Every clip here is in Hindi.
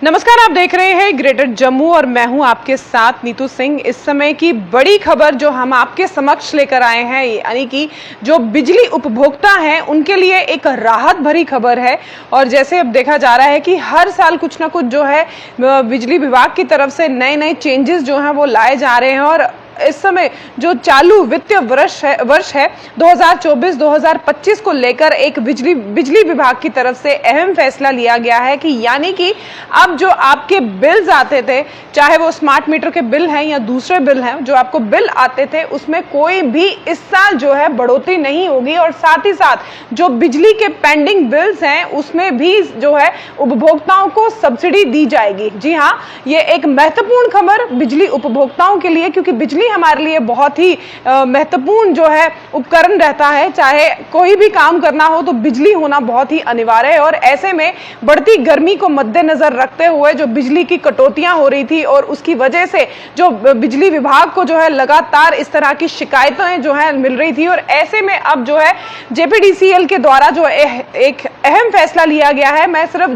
नमस्कार, आप देख रहे हैं ग्रेटर जम्मू और मैं हूं आपके साथ नीतू सिंह। इस समय की बड़ी खबर जो हम आपके समक्ष लेकर आए हैं, यानी कि जो बिजली उपभोक्ता हैं उनके लिए एक राहत भरी खबर है। और जैसे अब देखा जा रहा है कि हर साल कुछ ना कुछ जो है बिजली विभाग की तरफ से नए नए चेंजेस जो हैं वो लाए जा रहे हैं। और इस समय जो चालू वित्तीय वर्ष है 2024-2025 को लेकर एक बिजली विभाग की तरफ से अहम फैसला लिया गया है कि यानी कि अब जो आपके बिल्स आते थे, चाहे वो स्मार्ट मीटर के बिल हैं या दूसरे बिल हैं, जो आपको बिल आते थे उसमें कोई भी इस साल जो है बढ़ोतरी नहीं होगी। और साथ ही साथ जो बिजली के पेंडिंग बिल्स हैं उसमें भी जो है उपभोक्ताओं को सब्सिडी दी जाएगी। जी हाँ, ये एक महत्वपूर्ण खबर बिजली उपभोक्ताओं के लिए, क्योंकि बिजली हमारे लिए बहुत ही महत्वपूर्ण जो है उपकरण रहता है। चाहे कोई भी काम करना हो तो बिजली होना बहुत ही अनिवार्य है। और ऐसे में बढ़ती गर्मी को मद्देनजर रखते हुए जो बिजली की कटौतियां हो रही थी और उसकी वजह से जो बिजली विभाग को जो है लगातार इस तरह की शिकायतें जो है मिल रही थी, और ऐसे में अब जो है जेपीडीसीएल के द्वारा जो एक अहम फैसला लिया गया है। मैं सिर्फ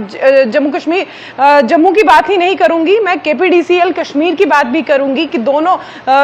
जम्मू की बात ही नहीं करूंगी, मैं केपीडीसीएल कश्मीर की बात भी करूंगी कि दोनों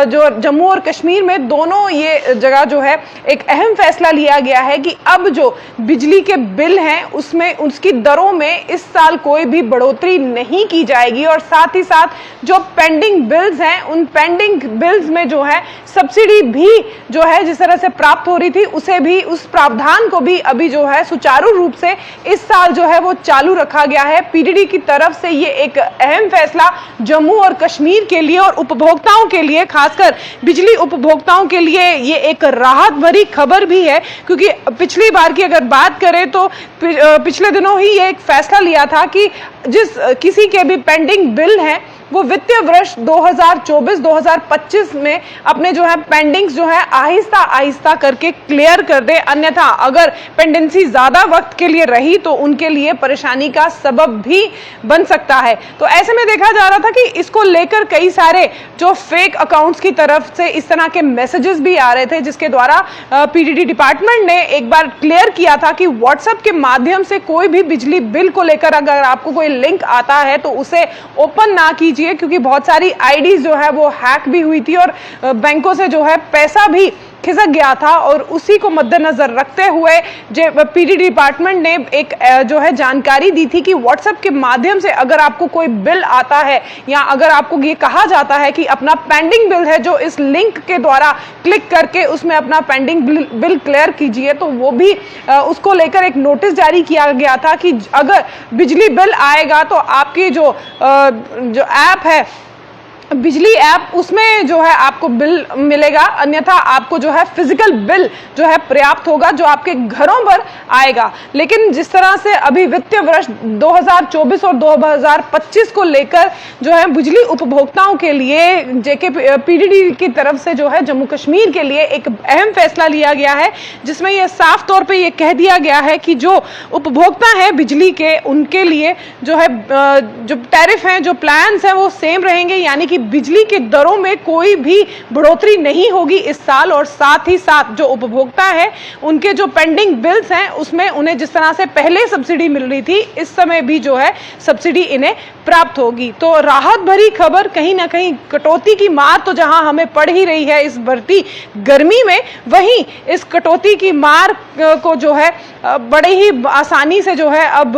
जो जम्मू और कश्मीर में दोनों ये जगह जो है एक अहम फैसला लिया गया है कि अब जो बिजली के बिल हैं उसमें उसकी दरों में इस साल कोई भी बढ़ोतरी नहीं की जाएगी। और साथ ही साथ जो पेंडिंग बिल्स हैं उन पेंडिंग बिल्स में जो है सब्सिडी भी जो है जिस तरह से प्राप्त हो रही थी उसे भी, उस प्रावधान को भी अभी जो है सुचारू रूप से इस साल जो है वो चालू रखा गया है। पीडीडी की तरफ से ये एक अहम फैसला जम्मू और कश्मीर के लिए और उपभोक्ताओं के लिए, खासकर बिजली उपभोक्ताओं के लिए ये एक राहत भरी खबर भी है। क्योंकि पिछली बार की अगर बात करें तो पिछले दिनों ही ये एक फैसला लिया था कि जिस किसी के भी पेंडिंग बिल हैं वो वित्तीय वर्ष 2024-2025 में अपने जो है पेंडिंग्स जो है आहिस्ता आहिस्ता करके क्लियर कर दे, अन्यथा अगर पेंडेंसी ज्यादा वक्त के लिए रही तो उनके लिए परेशानी का सबब भी बन सकता है। तो ऐसे में देखा जा रहा था कि इसको लेकर कई सारे जो फेक अकाउंट्स की तरफ से इस तरह के मैसेजेस भी आ रहे थे, जिसके द्वारा पीडीडी डिपार्टमेंट ने एक बार क्लियर किया था कि व्हाट्सएप के माध्यम से कोई भी बिजली बिल को लेकर अगर आपको कोई लिंक आता है तो उसे ओपन ना कीजिए, क्योंकि बहुत सारी आईडीज जो है वो हैक भी हुई थी और बैंकों से जो है पैसा भी खिसक गया था। और उसी को मद्देनजर रखते हुए पीडीडी डिपार्टमेंट ने एक जो है जानकारी दी थी कि व्हाट्सएप के माध्यम से अगर आपको कोई बिल आता है या अगर आपको ये कहा जाता है कि अपना पेंडिंग बिल है जो इस लिंक के द्वारा क्लिक करके उसमें अपना पेंडिंग बिल क्लियर कीजिए, तो वो भी उसको लेकर एक नोटिस जारी किया गया था कि अगर बिजली बिल आएगा तो आपकी जो ऐप है बिजली ऐप, उसमें जो है आपको बिल मिलेगा, अन्यथा आपको जो है फिजिकल बिल जो है पर्याप्त होगा जो आपके घरों पर आएगा। लेकिन जिस तरह से अभी वित्तीय वर्ष 2024 और 2025 को लेकर जो है बिजली उपभोक्ताओं के लिए पीडीडी की तरफ से जो है जम्मू कश्मीर के लिए एक अहम फैसला लिया गया है, जिसमें यह साफ तौर पर यह कह दिया गया है कि जो उपभोक्ता है बिजली के, उनके लिए जो है जो टैरिफ हैं, जो प्लान्स हैं वो सेम रहेंगे, यानी कि बिजली के दरों में कोई भी बढ़ोतरी नहीं होगी इस साल। और साथ ही साथ जो उपभोक्ता है उनके जो पेंडिंग बिल्स हैं उसमें उन्हें जिस तरह से पहले सब्सिडी मिल रही थी इस समय भी जो है सब्सिडी इन्हें प्राप्त होगी। तो राहत भरी खबर, कहीं ना कहीं कटौती की मार तो जहां हमें पड़ ही रही है इस बढ़ती गर्मी में, वहीं इस कटौती की मार को जो है बड़े ही आसानी से जो है अब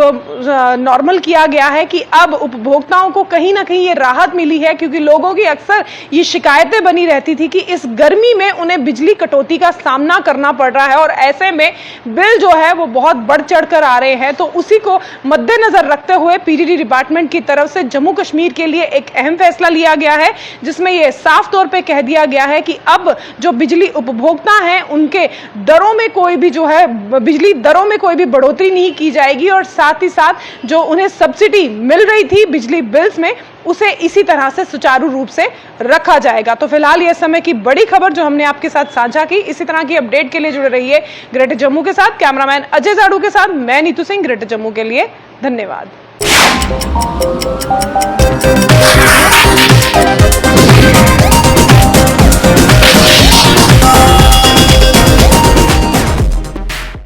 नॉर्मल किया गया है कि अब उपभोक्ताओं को कहीं ना कहीं ये राहत मिली है। क्योंकि लोगों की अक्सर ये शिकायतें बनी रहती थी कि इस गर्मी में उन्हें बिजली कटौती का सामना करना पड़ रहा है और ऐसे में बिल जो है वो बहुत बढ़ चढ़कर आ रहे हैं। तो उसी को मद्देनजर रखते हुए पीडीडी डिपार्टमेंट की तरफ से जम्मू कश्मीर के लिए एक अहम फैसला लिया गया है, जिसमें यह साफ तौर पे कह दिया गया है कि अब जो बिजली उपभोक्ता हैं उनके दरों में कोई भी जो है बिजली दरों में कोई भी बढ़ोतरी नहीं की जाएगी। और साथ ही साथ जो उन्हें सब्सिडी मिल रही थी बिजली बिल्स में उसे इसी तरह से सुचारू रूप से रखा जाएगा। तो फिलहाल ये समय की बड़ी खबर जो हमने आपके साथ साझा की। इसी तरह की अपडेट के लिए जुड़े रहिए ग्रेटर जम्मू के साथ। कैमरामैन अजय जाड़ू के साथ मैं नीतू सिंह, ग्रेटर जम्मू के लिए। धन्यवाद।